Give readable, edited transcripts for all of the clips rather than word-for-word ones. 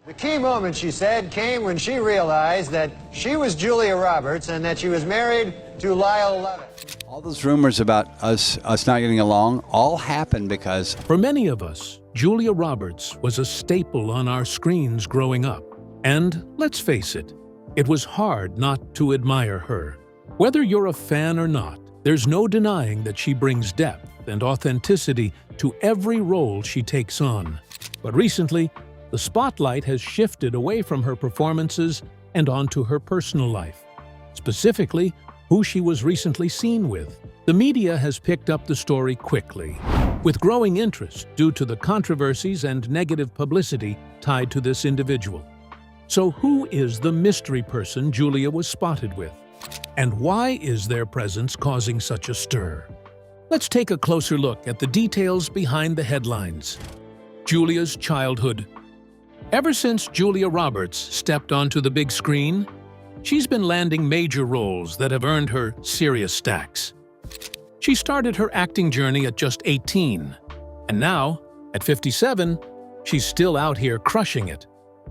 The key moment, she said, came when she realized that she was Julia Roberts and that she was married to Lyle Lovett. All those rumors about us not getting along all happened because... For many of us, Julia Roberts was a staple on our screens growing up. And let's face it, it was hard not to admire her. Whether you're a fan or not, there's no denying that she brings depth and authenticity to every role she takes on. But recently, the spotlight has shifted away from her performances and onto her personal life. Specifically, who she was recently seen with. The media has picked up the story quickly, with growing interest due to the controversies and negative publicity tied to this individual. So who is the mystery person Julia was spotted with? And why is their presence causing such a stir? Let's take a closer look at the details behind the headlines. Julia's childhood. Ever since Julia Roberts stepped onto the big screen, she's been landing major roles that have earned her serious stacks. She started her acting journey at just 18, and now, at 57, she's still out here crushing it.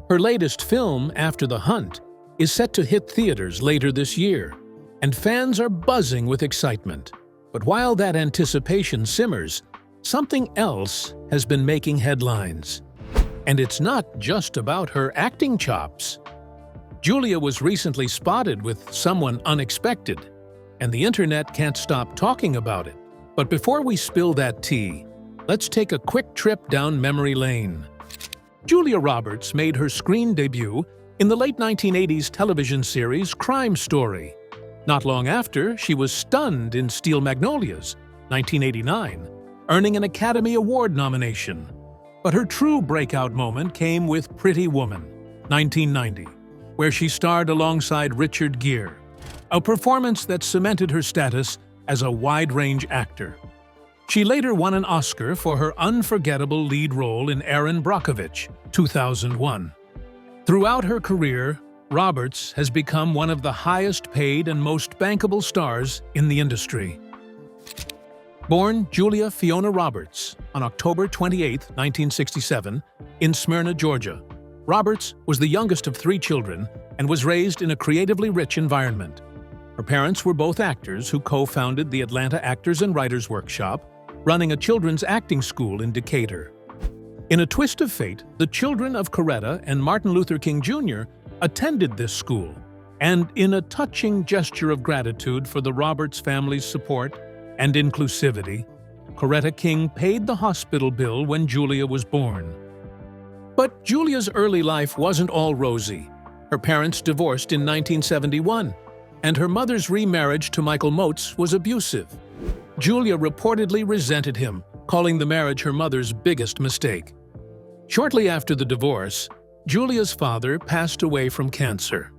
Her latest film, After the Hunt, is set to hit theaters later this year, and fans are buzzing with excitement. But while that anticipation simmers, something else has been making headlines. And it's not just about her acting chops. Julia was recently spotted with someone unexpected, and the internet can't stop talking about it. But before we spill that tea, let's take a quick trip down memory lane. Julia Roberts made her screen debut in the late 1980s television series Crime Story. Not long after, she was stunned in Steel Magnolias, 1989, earning an Academy Award nomination. But her true breakout moment came with Pretty Woman, 1990, where she starred alongside Richard Gere, a performance that cemented her status as a wide-range actor. She later won an Oscar for her unforgettable lead role in Erin Brockovich, 2001. Throughout her career, Roberts has become one of the highest-paid and most bankable stars in the industry. Born Julia Fiona Roberts on October 28, 1967, in Smyrna, Georgia, Roberts was the youngest of 3 children and was raised in a creatively rich environment. Her parents were both actors who co-founded the Atlanta Actors and Writers Workshop, running a children's acting school in Decatur. In a twist of fate, the children of Coretta and Martin Luther King Jr. attended this school, and in a touching gesture of gratitude for the Roberts family's support and inclusivity, Coretta King paid the hospital bill when Julia was born. But Julia's early life wasn't all rosy. Her parents divorced in 1971, and her mother's remarriage to Michael Moats was abusive. Julia reportedly resented him, calling the marriage her mother's biggest mistake. Shortly after the divorce, Julia's father passed away from cancer.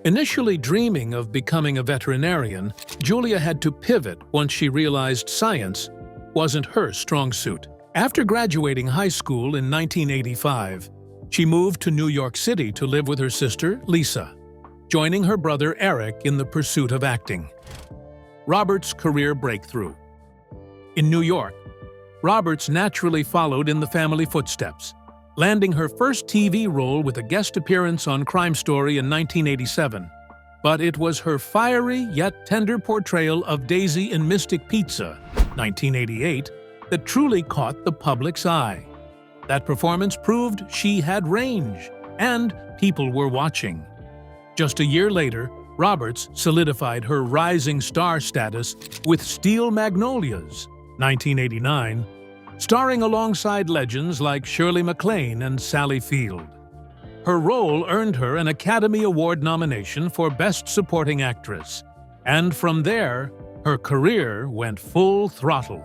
Initially dreaming of becoming a veterinarian, Julia had to pivot once she realized science wasn't her strong suit. After graduating high school in 1985, she moved to New York City to live with her sister, Lisa, joining her brother Eric in the pursuit of acting. Roberts' career breakthrough. In New York, Roberts naturally followed in the family footsteps, landing her first TV role with a guest appearance on Crime Story in 1987. But it was her fiery yet tender portrayal of Daisy in Mystic Pizza, 1988, that truly caught the public's eye. That performance proved she had range, and people were watching. Just a year later, Roberts solidified her rising star status with Steel Magnolias, 1989, starring alongside legends like Shirley MacLaine and Sally Field. Her role earned her an Academy Award nomination for Best Supporting Actress, and from there, her career went full throttle.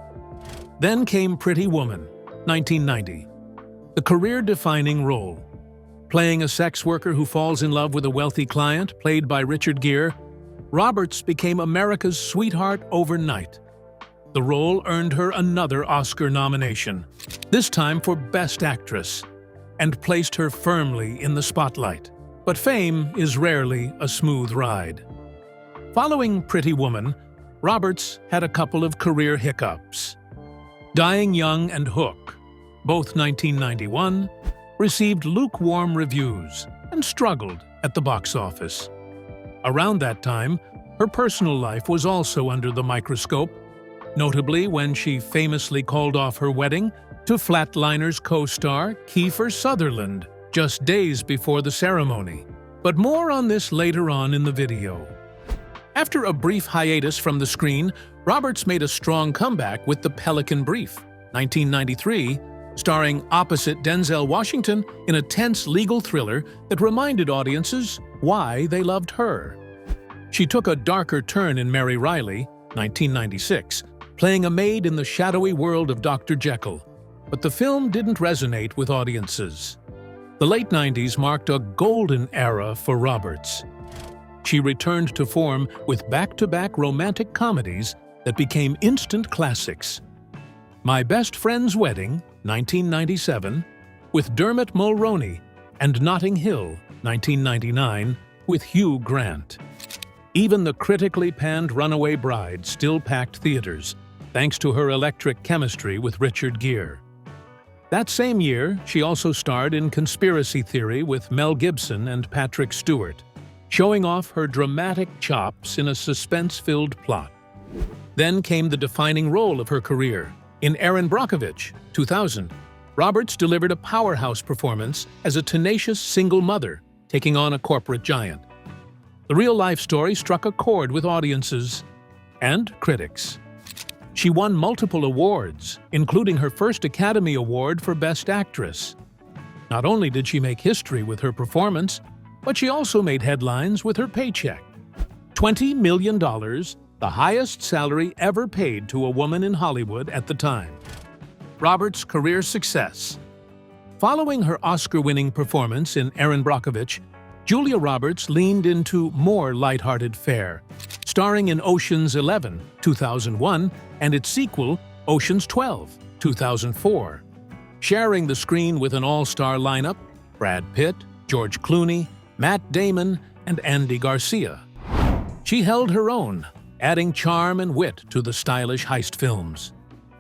Then came Pretty Woman, 1990, the career-defining role. Playing a sex worker who falls in love with a wealthy client, played by Richard Gere, Roberts became America's sweetheart overnight. The role earned her another Oscar nomination, this time for Best Actress, and placed her firmly in the spotlight. But fame is rarely a smooth ride. Following Pretty Woman, Roberts had a couple of career hiccups. Dying Young and Hook, both 1991, received lukewarm reviews and struggled at the box office. Around that time, her personal life was also under the microscope, notably when she famously called off her wedding to Flatliners co-star Kiefer Sutherland just days before the ceremony. But more on this later on in the video. After a brief hiatus from the screen, Roberts made a strong comeback with The Pelican Brief, 1993, starring opposite Denzel Washington in a tense legal thriller that reminded audiences why they loved her. She took a darker turn in Mary Riley, 1996, playing a maid in the shadowy world of Dr. Jekyll, but the film didn't resonate with audiences. The late 90s marked a golden era for Roberts. She returned to form with back-to-back romantic comedies that became instant classics. My Best Friend's Wedding, 1997, with Dermot Mulroney, and Notting Hill, 1999, with Hugh Grant. Even the critically panned Runaway Bride still packed theaters, thanks to her electric chemistry with Richard Gere. That same year, she also starred in Conspiracy Theory with Mel Gibson and Patrick Stewart, showing off her dramatic chops in a suspense-filled plot. Then came the defining role of her career. In Erin Brockovich, 2000, Roberts delivered a powerhouse performance as a tenacious single mother, taking on a corporate giant. The real-life story struck a chord with audiences and critics. She won multiple awards, including her first Academy Award for Best Actress. Not only did she make history with her performance, but she also made headlines with her paycheck. $20 million, the highest salary ever paid to a woman in Hollywood at the time. Roberts' career success. Following her Oscar-winning performance in Erin Brockovich, Julia Roberts leaned into more lighthearted fare, starring in Ocean's 11, 2001, and its sequel, Ocean's 12, 2004. Sharing the screen with an all-star lineup, Brad Pitt, George Clooney, Matt Damon, and Andy Garcia. She held her own, adding charm and wit to the stylish heist films.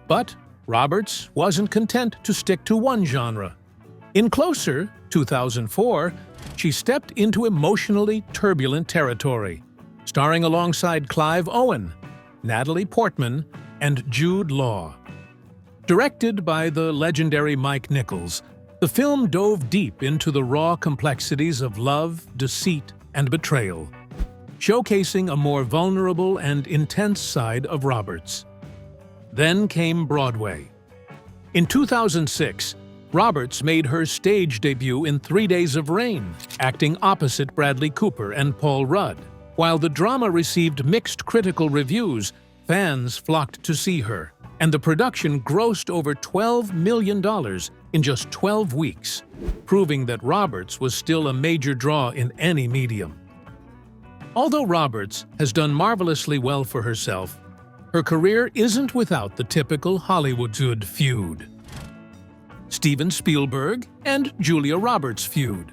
But Roberts wasn't content to stick to one genre. In Closer, 2004, she stepped into emotionally turbulent territory, starring alongside Clive Owen, Natalie Portman, and Jude Law. Directed by the legendary Mike Nichols, the film dove deep into the raw complexities of love, deceit, and betrayal, showcasing a more vulnerable and intense side of Roberts. Then came Broadway. In 2006, Roberts made her stage debut in 3 Days of Rain, acting opposite Bradley Cooper and Paul Rudd. While the drama received mixed critical reviews, fans flocked to see her, and the production grossed over $12 million in just 12 weeks, proving that Roberts was still a major draw in any medium. Although Roberts has done marvelously well for herself, her career isn't without the typical Hollywood feud. Steven Spielberg and Julia Roberts feud.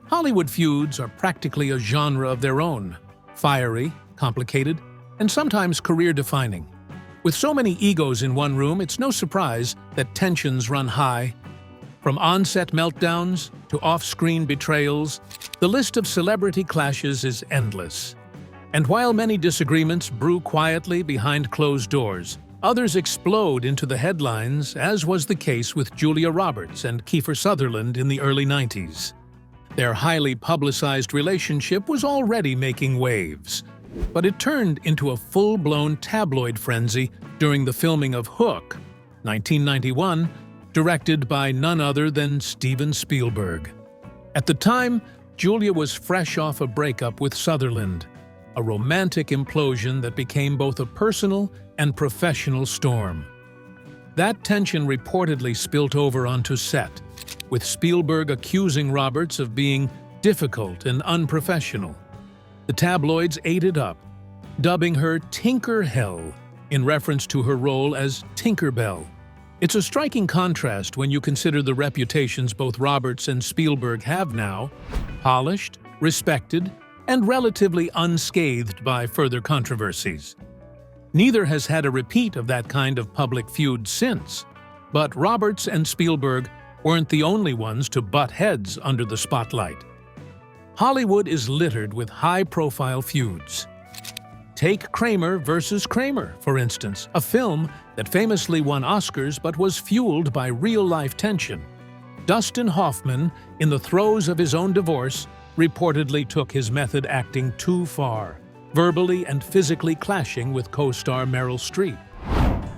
Hollywood feuds are practically a genre of their own, fiery, complicated, and sometimes career-defining. With so many egos in one room, it's no surprise that tensions run high. From on-set meltdowns to off-screen betrayals, the list of celebrity clashes is endless. And while many disagreements brew quietly behind closed doors, others explode into the headlines, as was the case with Julia Roberts and Kiefer Sutherland in the early 90s. Their highly publicized relationship was already making waves, but it turned into a full-blown tabloid frenzy during the filming of Hook, 1991, directed by none other than Steven Spielberg. At the time, Julia was fresh off a breakup with Sutherland, a romantic implosion that became both a personal and professional storm. That tension reportedly spilt over onto set, with Spielberg accusing Roberts of being difficult and unprofessional. The tabloids ate it up, dubbing her Tinker Hell in reference to her role as Tinker Bell. It's a striking contrast when you consider the reputations both Roberts and Spielberg have now, polished, respected, and relatively unscathed by further controversies. Neither has had a repeat of that kind of public feud since, but Roberts and Spielberg weren't the only ones to butt heads under the spotlight. Hollywood is littered with high-profile feuds. Take Kramer versus Kramer, for instance, a film that famously won Oscars but was fueled by real-life tension. Dustin Hoffman, in the throes of his own divorce, reportedly took his method acting too far, verbally and physically clashing with co-star Meryl Streep.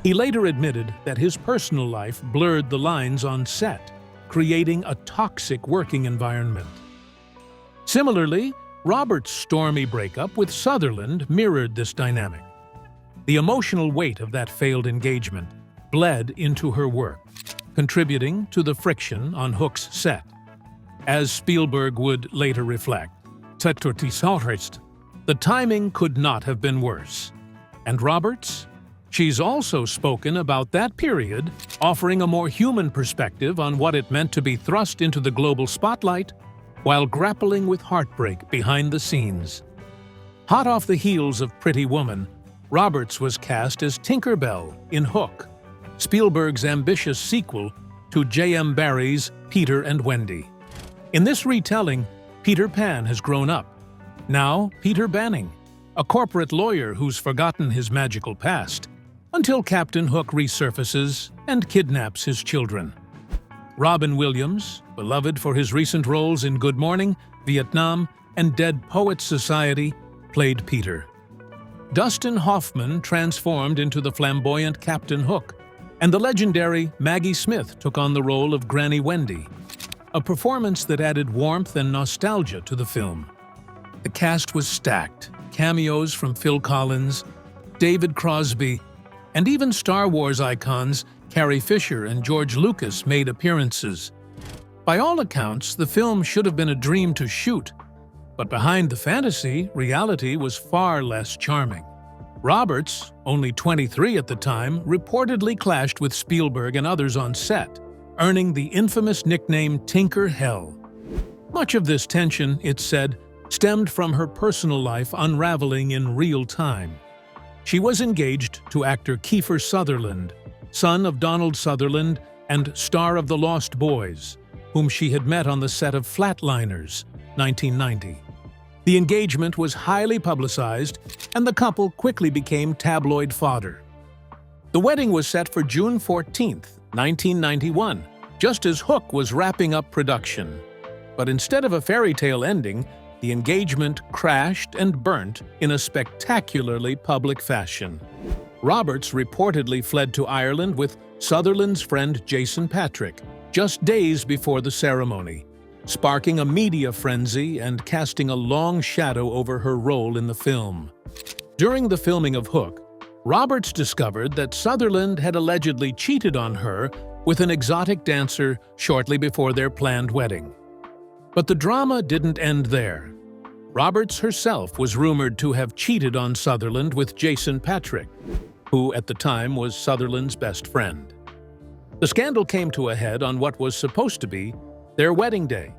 He later admitted that his personal life blurred the lines on set, creating a toxic working environment. Similarly, Roberts' stormy breakup with Sutherland mirrored this dynamic. The emotional weight of that failed engagement bled into her work, contributing to the friction on Hook's set. As Spielberg would later reflect, the timing could not have been worse. And Roberts? She's also spoken about that period, offering a more human perspective on what it meant to be thrust into the global spotlight while grappling with heartbreak behind the scenes. Hot off the heels of Pretty Woman, Roberts was cast as Tinker Bell in Hook, Spielberg's ambitious sequel to J.M. Barrie's Peter and Wendy. In this retelling, Peter Pan has grown up. Now, Peter Banning, a corporate lawyer who's forgotten his magical past, until Captain Hook resurfaces and kidnaps his children. Robin Williams, beloved for his recent roles in Good Morning, Vietnam, and Dead Poets Society, played Peter. Dustin Hoffman transformed into the flamboyant Captain Hook, and the legendary Maggie Smith took on the role of Granny Wendy, a performance that added warmth and nostalgia to the film. The cast was stacked, cameos from Phil Collins, David Crosby, and even Star Wars icons Carrie Fisher and George Lucas made appearances. By all accounts, the film should have been a dream to shoot, but behind the fantasy, reality was far less charming. Roberts, only 23 at the time, reportedly clashed with Spielberg and others on set, earning the infamous nickname Tinker Hell. Much of this tension, it's said, stemmed from her personal life unraveling in real time. She was engaged to actor Kiefer Sutherland, son of Donald Sutherland and star of The Lost Boys, whom she had met on the set of Flatliners, 1990. The engagement was highly publicized, and the couple quickly became tabloid fodder. The wedding was set for June 14, 1991, just as Hook was wrapping up production. But instead of a fairy tale ending, the engagement crashed and burnt in a spectacularly public fashion. Roberts reportedly fled to Ireland with Sutherland's friend Jason Patric just days before the ceremony, sparking a media frenzy and casting a long shadow over her role in the film. During the filming of Hook, Roberts discovered that Sutherland had allegedly cheated on her with an exotic dancer shortly before their planned wedding. But the drama didn't end there. Roberts herself was rumored to have cheated on Sutherland with Jason Patric, who at the time was Sutherland's best friend. The scandal came to a head on what was supposed to be their wedding day.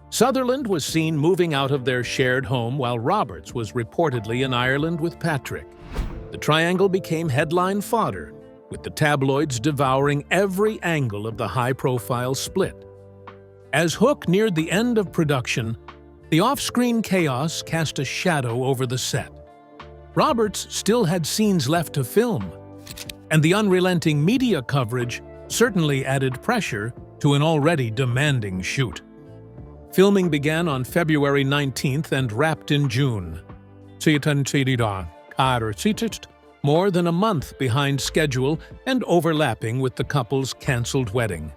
Sutherland was seen moving out of their shared home while Roberts was reportedly in Ireland with Patrick. The triangle became headline fodder, with the tabloids devouring every angle of the high-profile split. As Hook neared the end of production, the off-screen chaos cast a shadow over the set. Roberts still had scenes left to film, and the unrelenting media coverage certainly added pressure to an already demanding shoot. Filming began on February 19th and wrapped in June. More than a month behind schedule and overlapping with the couple's cancelled wedding.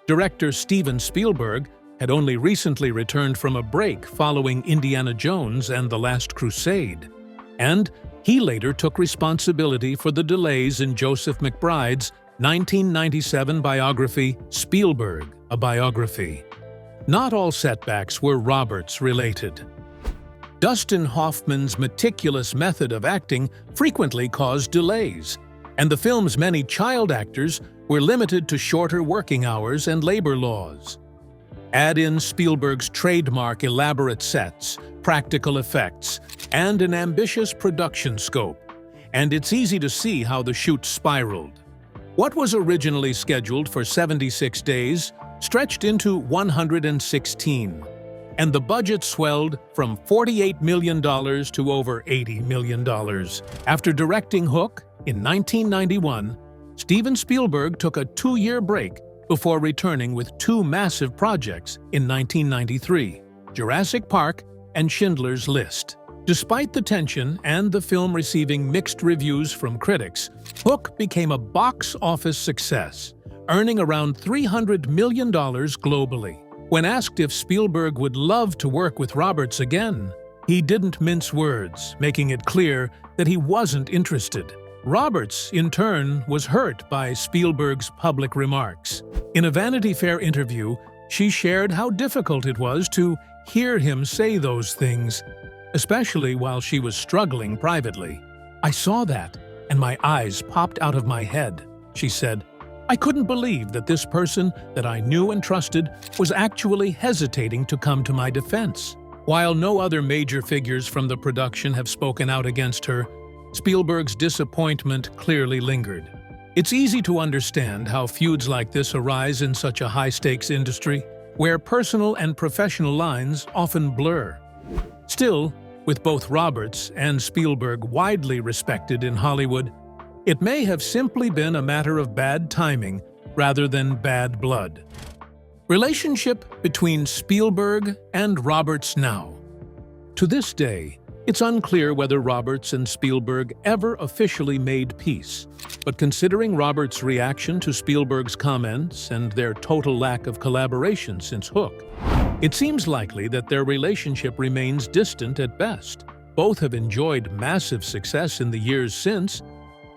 Director Steven Spielberg had only recently returned from a break following Indiana Jones and The Last Crusade, and he later took responsibility for the delays in Joseph McBride's 1997 biography, Spielberg, a Biography. Not all setbacks were Roberts-related. Dustin Hoffman's meticulous method of acting frequently caused delays, and the film's many child actors were limited to shorter working hours and labor laws. Add in Spielberg's trademark elaborate sets, practical effects, and an ambitious production scope, and it's easy to see how the shoot spiraled. What was originally scheduled for 76 days stretched into 116, and the budget swelled from $48 million to over $80 million. After directing Hook in 1991, Steven Spielberg took a 2-year break before returning with 2 massive projects in 1993, Jurassic Park and Schindler's List. Despite the tension and the film receiving mixed reviews from critics, Hook became a box office success, earning around $300 million globally. When asked if Spielberg would love to work with Roberts again, he didn't mince words, making it clear that he wasn't interested. Roberts, in turn, was hurt by Spielberg's public remarks. In a Vanity Fair interview, she shared how difficult it was to hear him say those things, especially while she was struggling privately. "I saw that, and my eyes popped out of my head," she said. "I couldn't believe that this person that I knew and trusted was actually hesitating to come to my defense." While no other major figures from the production have spoken out against her, Spielberg's disappointment clearly lingered. It's easy to understand how feuds like this arise in such a high-stakes industry, where personal and professional lines often blur. Still, with both Roberts and Spielberg widely respected in Hollywood, it may have simply been a matter of bad timing rather than bad blood. Relationship between Spielberg and Roberts now. To this day, it's unclear whether Roberts and Spielberg ever officially made peace, but considering Roberts' reaction to Spielberg's comments and their total lack of collaboration since Hook, it seems likely that their relationship remains distant at best. Both have enjoyed massive success in the years since,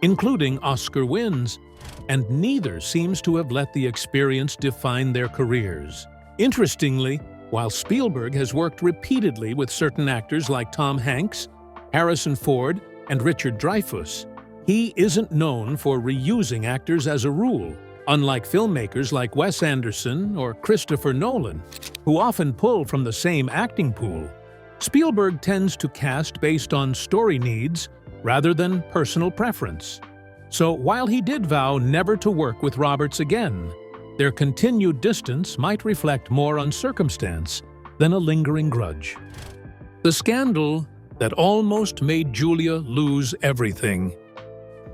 including Oscar wins, and neither seems to have let the experience define their careers. Interestingly, while Spielberg has worked repeatedly with certain actors like Tom Hanks, Harrison Ford, and Richard Dreyfuss, he isn't known for reusing actors as a rule, unlike filmmakers like Wes Anderson or Christopher Nolan, who often pull from the same acting pool. Spielberg tends to cast based on story needs rather than personal preference. So while he did vow never to work with Roberts again, their continued distance might reflect more on circumstance than a lingering grudge. The scandal that almost made Julia lose everything.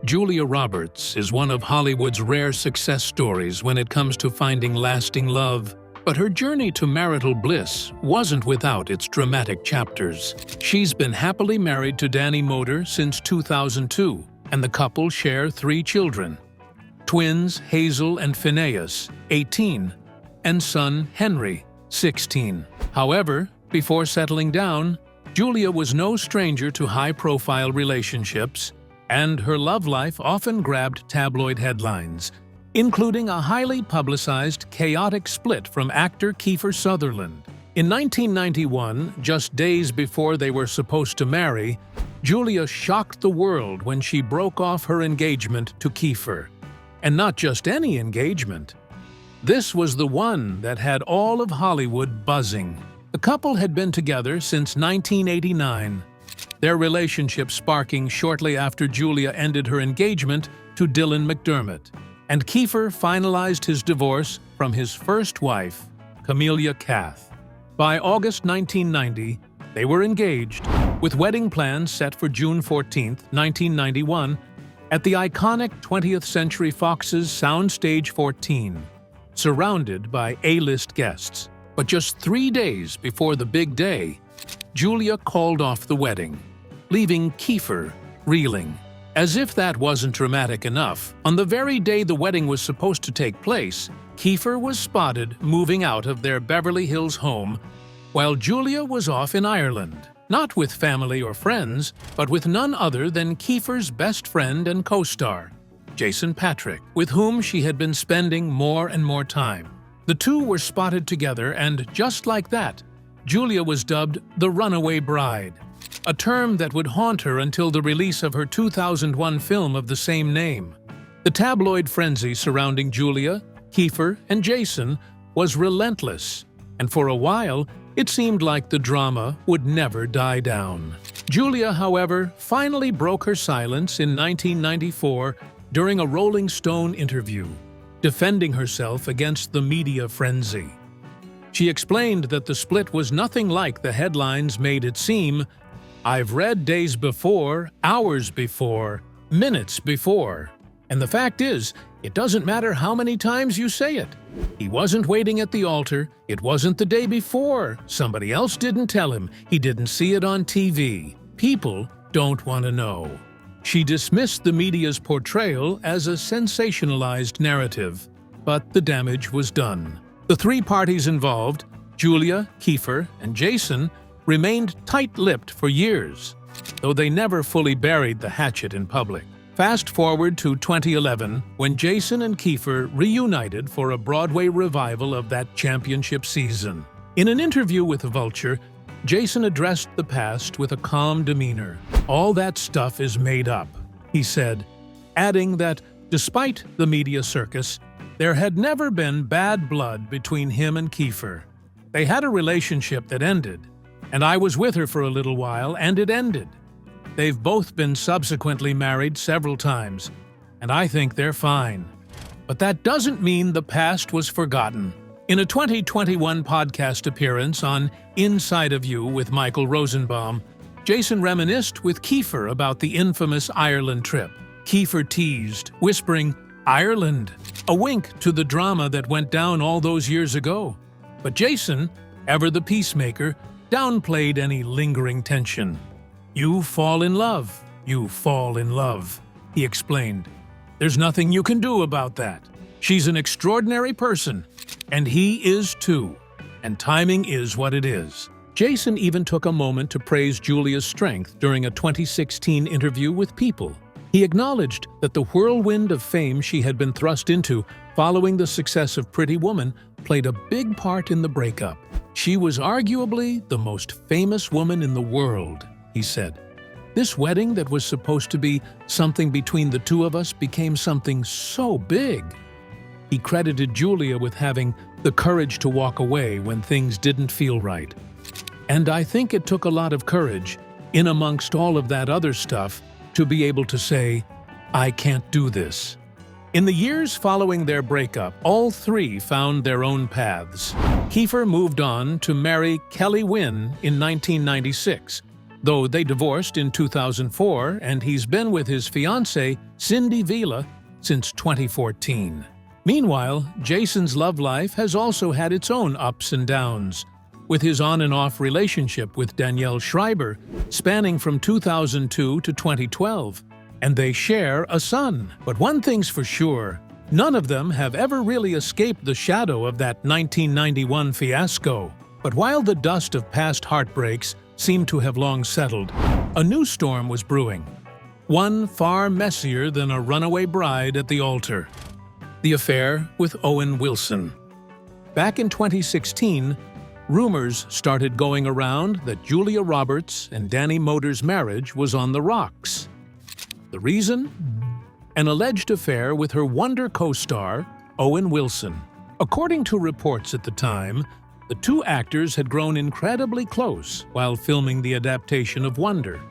Julia Roberts is one of Hollywood's rare success stories when it comes to finding lasting love, but her journey to marital bliss wasn't without its dramatic chapters. She's been happily married to Danny Moder since 2002, and the couple share 3 children: twins Hazel and Phineas, 18, and son Henry, 16. However, before settling down, Julia was no stranger to high-profile relationships, and her love life often grabbed tabloid headlines, including a highly publicized chaotic split from actor Kiefer Sutherland. In 1991, just days before they were supposed to marry, Julia shocked the world when she broke off her engagement to Kiefer. And not just any engagement. This was the one that had all of Hollywood buzzing. The couple had been together since 1989, their relationship sparking shortly after Julia ended her engagement to Dylan McDermott, and Kiefer finalized his divorce from his first wife, Camelia Kath. By August 1990, they were engaged, with wedding plans set for June 14, 1991, at the iconic 20th Century Fox's Soundstage 14, surrounded by A-list guests. But just 3 days before the big day, Julia called off the wedding, leaving Kiefer reeling. As if that wasn't dramatic enough, on the very day the wedding was supposed to take place, Kiefer was spotted moving out of their Beverly Hills home, while Julia was off in Ireland. Not with family or friends, but with none other than Kiefer's best friend and co-star, Jason Patric, with whom she had been spending more and more time. The two were spotted together, and just like that, Julia was dubbed the Runaway Bride, a term that would haunt her until the release of her 2001 film of the same name. The tabloid frenzy surrounding Julia, Kiefer, and Jason was relentless, and for a while, it seemed like the drama would never die down. Julia, however, finally broke her silence in 1994 during a Rolling Stone interview. defending herself against the media frenzy. She explained that the split was nothing like the headlines made it seem. "I've read days before, hours before, minutes before. And the fact is, it doesn't matter how many times you say it. He wasn't waiting at the altar. It wasn't the day before. Somebody else didn't tell him. He didn't see it on TV. People don't want to know." She dismissed the media's portrayal as a sensationalized narrative, but the damage was done. The three parties involved, Julia, Kiefer, and Jason, remained tight-lipped for years, though they never fully buried the hatchet in public. Fast forward to 2011, when Jason and Kiefer reunited for a Broadway revival of that championship season. In an interview with Vulture, Jason addressed the past with a calm demeanor. "All that stuff is made up," he said, adding that despite the media circus, there had never been bad blood between him and Kiefer. They had a relationship that ended, and I was with her for a little while, and it ended. They've both been subsequently married several times, and I think they're fine. But that doesn't mean the past was forgotten. In a 2021 podcast appearance on Inside of You with Michael Rosenbaum, Jason reminisced with Kiefer about the infamous Ireland trip. Kiefer teased, whispering, "Ireland," a wink to the drama that went down all those years ago. But Jason, ever the peacemaker, downplayed any lingering tension. "You fall in love, you fall in love," he explained. "There's nothing you can do about that. She's an extraordinary person, and he is too, and timing is what it is." Jason even took a moment to praise Julia's strength during a 2016 interview with People. He acknowledged that the whirlwind of fame she had been thrust into following the success of Pretty Woman played a big part in the breakup. "She was arguably the most famous woman in the world," he said. "This wedding that was supposed to be something between the two of us became something so big." He credited Julia with having the courage to walk away when things didn't feel right. "And I think it took a lot of courage, in amongst all of that other stuff, to be able to say, 'I can't do this.'" In the years following their breakup, all three found their own paths. Kiefer moved on to marry Kelly Wynn in 1996, though they divorced in 2004, and he's been with his fiancée, Cindy Vila, since 2014. Meanwhile, Jason's love life has also had its own ups and downs, with his on and off relationship with Danielle Schreiber spanning from 2002 to 2012, and they share a son. But one thing's for sure, none of them have ever really escaped the shadow of that 1991 fiasco. But while the dust of past heartbreaks seemed to have long settled, a new storm was brewing, one far messier than a runaway bride at the altar: the affair with Owen Wilson. Back in 2016, rumors started going around that Julia Roberts and Danny Moder's marriage was on the rocks. The reason? An alleged affair with her Wonder co-star, Owen Wilson. According to reports at the time, the two actors had grown incredibly close while filming the adaptation of Wonder,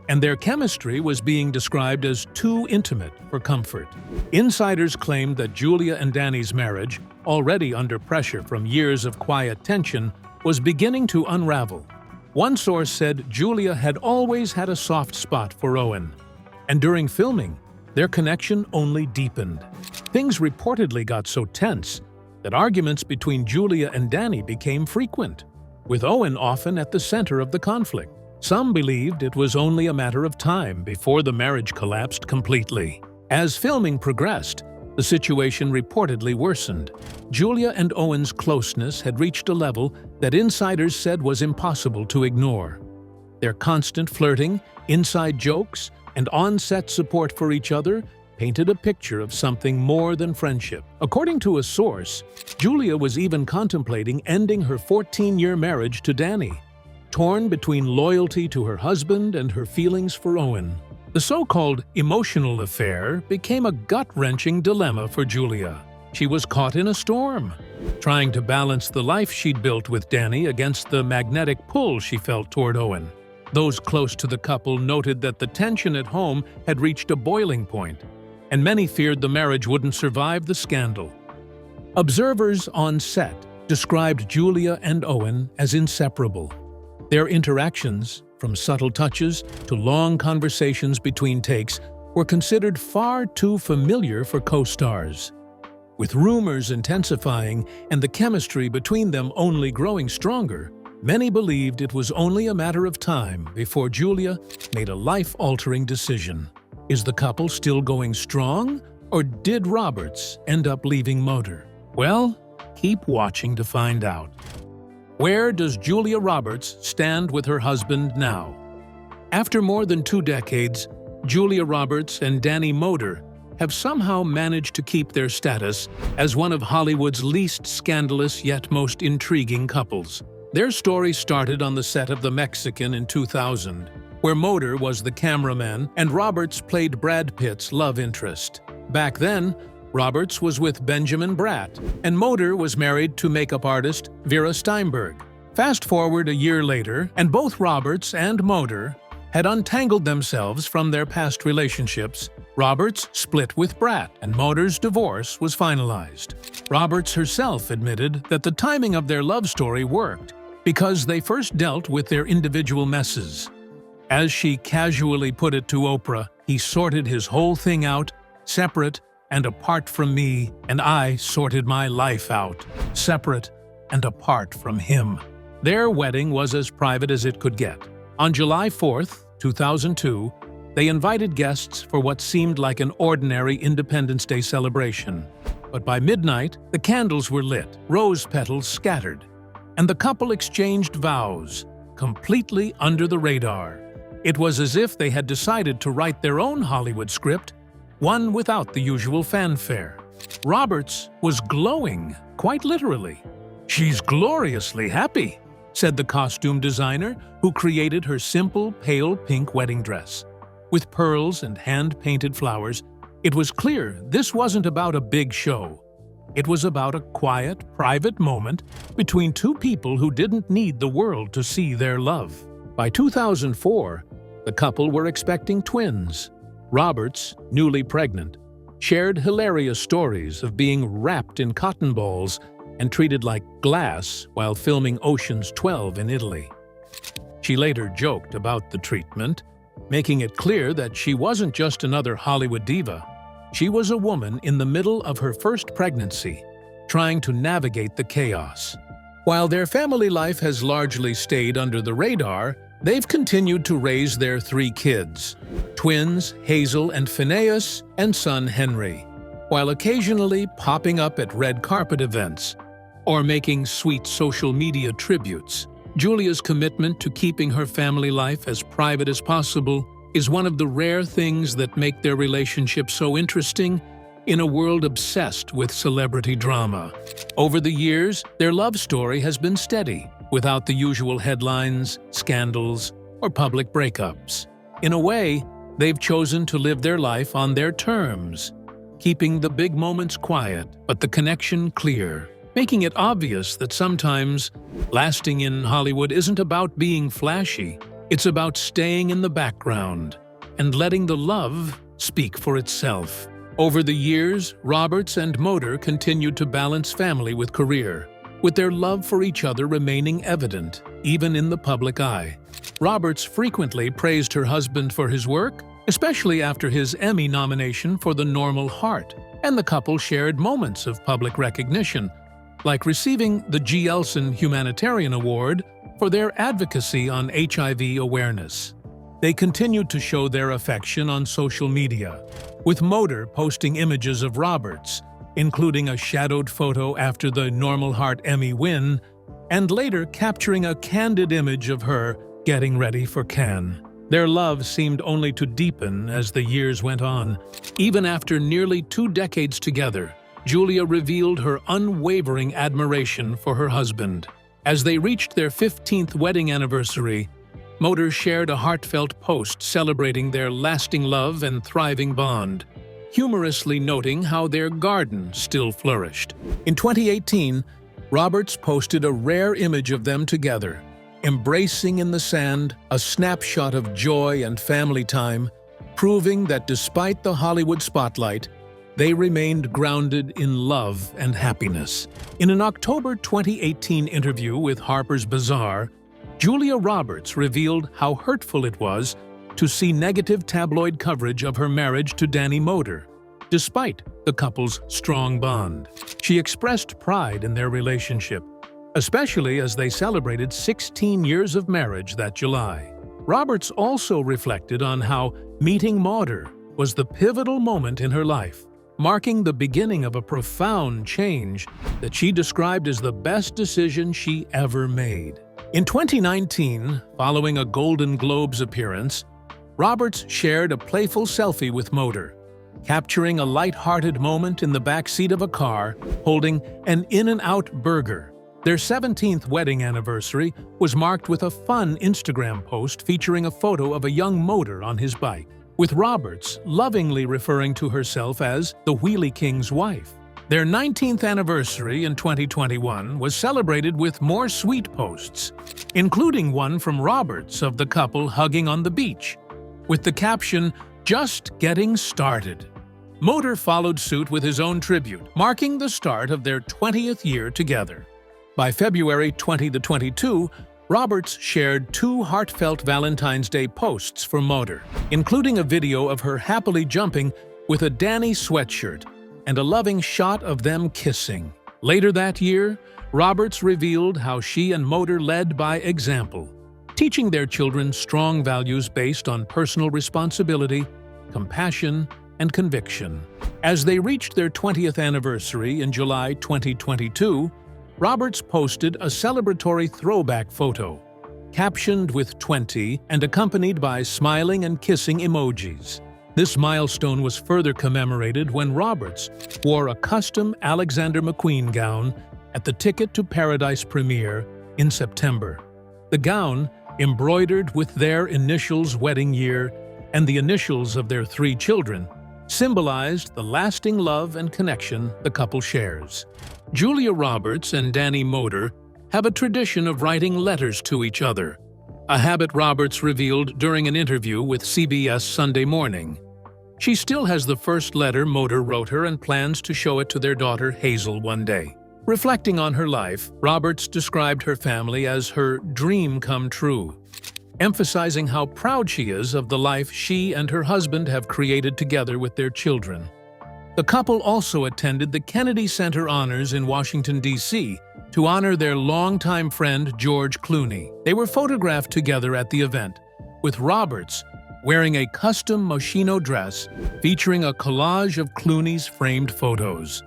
and their chemistry was being described as too intimate for comfort. Insiders claimed that Julia and Danny's marriage, already under pressure from years of quiet tension, was beginning to unravel. One source said Julia had always had a soft spot for Owen, and during filming, their connection only deepened. Things reportedly got so tense that arguments between Julia and Danny became frequent, with Owen often at the center of the conflict. Some believed it was only a matter of time before the marriage collapsed completely. As filming progressed, the situation reportedly worsened. Julia and Owen's closeness had reached a level that insiders said was impossible to ignore. Their constant flirting, inside jokes, and on-set support for each other painted a picture of something more than friendship. According to a source, Julia was even contemplating ending her 14-year marriage to Danny, torn between loyalty to her husband and her feelings for Owen. The so-called emotional affair became a gut-wrenching dilemma for Julia. She was caught in a storm, trying to balance the life she'd built with Danny against the magnetic pull she felt toward Owen. Those close to the couple noted that the tension at home had reached a boiling point, and many feared the marriage wouldn't survive the scandal. Observers on set described Julia and Owen as inseparable. Their interactions, from subtle touches to long conversations between takes, were considered far too familiar for co-stars. With rumors intensifying and the chemistry between them only growing stronger, many believed it was only a matter of time before Julia made a life-altering decision. Is the couple still going strong, or did Roberts end up leaving Moder? Well, keep watching to find out. Where does Julia Roberts stand with her husband now? After more than 2 decades, Julia Roberts and Danny Moder have somehow managed to keep their status as one of Hollywood's least scandalous yet most intriguing couples. Their story started on the set of The Mexican in 2000, where Moder was the cameraman and Roberts played Brad Pitt's love interest. Back then, Roberts was with Benjamin Bratt, and Moder was married to makeup artist Vera Steinberg. Fast forward a year later, and both Roberts and Moder had untangled themselves from their past relationships. Roberts split with Bratt, and Moder's divorce was finalized. Roberts herself admitted that the timing of their love story worked because they first dealt with their individual messes. As she casually put it to Oprah, he sorted his whole thing out, separate and apart from me, and I sorted my life out, separate and apart from him. Their wedding was as private as it could get. On July 4th, 2002, they invited guests for what seemed like an ordinary Independence Day celebration. But by midnight, the candles were lit, rose petals scattered, and the couple exchanged vows, completely under the radar. It was as if they had decided to write their own Hollywood script, one without the usual fanfare. Roberts was glowing, quite literally. "She's gloriously happy," said the costume designer who created her simple, pale pink wedding dress. With pearls and hand-painted flowers, it was clear this wasn't about a big show. It was about a quiet, private moment between 2 people who didn't need the world to see their love. By 2004, the couple were expecting twins. Roberts, newly pregnant, shared hilarious stories of being wrapped in cotton balls and treated like glass while filming Ocean's 12 in Italy. She later joked about the treatment, making it clear that she wasn't just another Hollywood diva. She was a woman in the middle of her first pregnancy, trying to navigate the chaos. While their family life has largely stayed under the radar, they've continued to raise their 3 kids, twins Hazel and Phineas, and son Henry, while occasionally popping up at red carpet events or making sweet social media tributes. Julia's commitment to keeping her family life as private as possible is one of the rare things that make their relationship so interesting in a world obsessed with celebrity drama. Over the years, their love story has been steady, without the usual headlines, scandals, or public breakups. In a way, they've chosen to live their life on their terms, keeping the big moments quiet, but the connection clear, making it obvious that sometimes lasting in Hollywood isn't about being flashy. It's about staying in the background and letting the love speak for itself. Over the years, Roberts and Moder continued to balance family with career, with their love for each other remaining evident, even in the public eye. Roberts frequently praised her husband for his work, especially after his Emmy nomination for The Normal Heart, and the couple shared moments of public recognition, like receiving the G. Elson Humanitarian Award for their advocacy on HIV awareness. They continued to show their affection on social media, with Moder posting images of Roberts, including a shadowed photo after the Normal Heart Emmy win, and later capturing a candid image of her getting ready for Cannes. Their love seemed only to deepen as the years went on. Even after nearly 2 decades together, Julia revealed her unwavering admiration for her husband. As they reached their 15th wedding anniversary, Moder shared a heartfelt post celebrating their lasting love and thriving bond, humorously noting how their garden still flourished. In 2018, Roberts posted a rare image of them together, embracing in the sand, a snapshot of joy and family time, proving that despite the Hollywood spotlight, they remained grounded in love and happiness. In an October 2018 interview with Harper's Bazaar, Julia Roberts revealed how hurtful it was to see negative tabloid coverage of her marriage to Danny Moder, despite the couple's strong bond. She expressed pride in their relationship, especially as they celebrated 16 years of marriage that July. Roberts also reflected on how meeting Moder was the pivotal moment in her life, marking the beginning of a profound change that she described as the best decision she ever made. In 2019, following a Golden Globes appearance, Roberts shared a playful selfie with Moder, capturing a light-hearted moment in the backseat of a car holding an In-N-Out burger. Their 17th wedding anniversary was marked with a fun Instagram post featuring a photo of a young Moder on his bike, with Roberts lovingly referring to herself as the Wheelie King's wife. Their 19th anniversary in 2021 was celebrated with more sweet posts, including one from Roberts of the couple hugging on the beach, with the caption, "Just getting started." Moder followed suit with his own tribute, marking the start of their 20th year together. By February 2022, Roberts shared 2 heartfelt Valentine's Day posts for Moder, including a video of her happily jumping with a Danny sweatshirt and a loving shot of them kissing. Later that year, Roberts revealed how she and Moder led by example, teaching their children strong values based on personal responsibility, compassion, and conviction. As they reached their 20th anniversary in July 2022, Roberts posted a celebratory throwback photo, captioned with 20 and accompanied by smiling and kissing emojis. This milestone was further commemorated when Roberts wore a custom Alexander McQueen gown at the Ticket to Paradise premiere in September. The gown, embroidered with their initials wedding year and the initials of their 3 children, symbolized the lasting love and connection the couple shares. Julia Roberts and Danny Moder have a tradition of writing letters to each other, a habit Roberts revealed during an interview with CBS Sunday Morning. She still has the first letter Moder wrote her and plans to show it to their daughter Hazel one day. Reflecting on her life, Roberts described her family as her dream come true, emphasizing how proud she is of the life she and her husband have created together with their children. The couple also attended the Kennedy Center Honors in Washington, D.C. to honor their longtime friend George Clooney. They were photographed together at the event, with Roberts wearing a custom Moschino dress featuring a collage of Clooney's framed photos.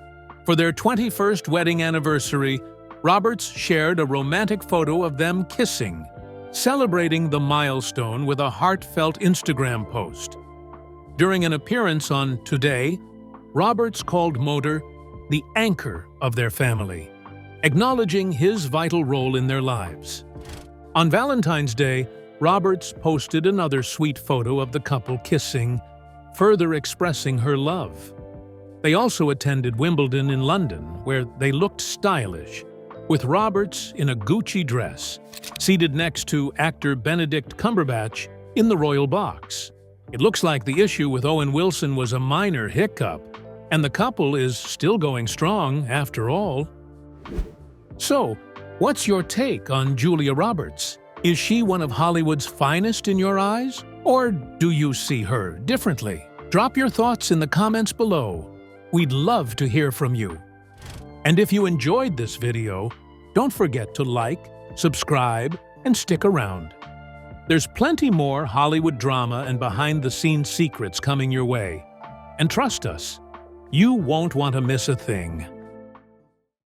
For their 21st wedding anniversary, Roberts shared a romantic photo of them kissing, celebrating the milestone with a heartfelt Instagram post. During an appearance on Today, Roberts called Moder the anchor of their family, acknowledging his vital role in their lives. On Valentine's Day, Roberts posted another sweet photo of the couple kissing, further expressing her love. They also attended Wimbledon in London, where they looked stylish, with Roberts in a Gucci dress, seated next to actor Benedict Cumberbatch in the royal box. It looks like the issue with Owen Wilson was a minor hiccup, and the couple is still going strong after all. So, what's your take on Julia Roberts? Is she one of Hollywood's finest in your eyes? Or do you see her differently? Drop your thoughts in the comments below. We'd love to hear from you. And if you enjoyed this video, don't forget to like, subscribe, and stick around. There's plenty more Hollywood drama and behind-the-scenes secrets coming your way. And trust us, you won't want to miss a thing.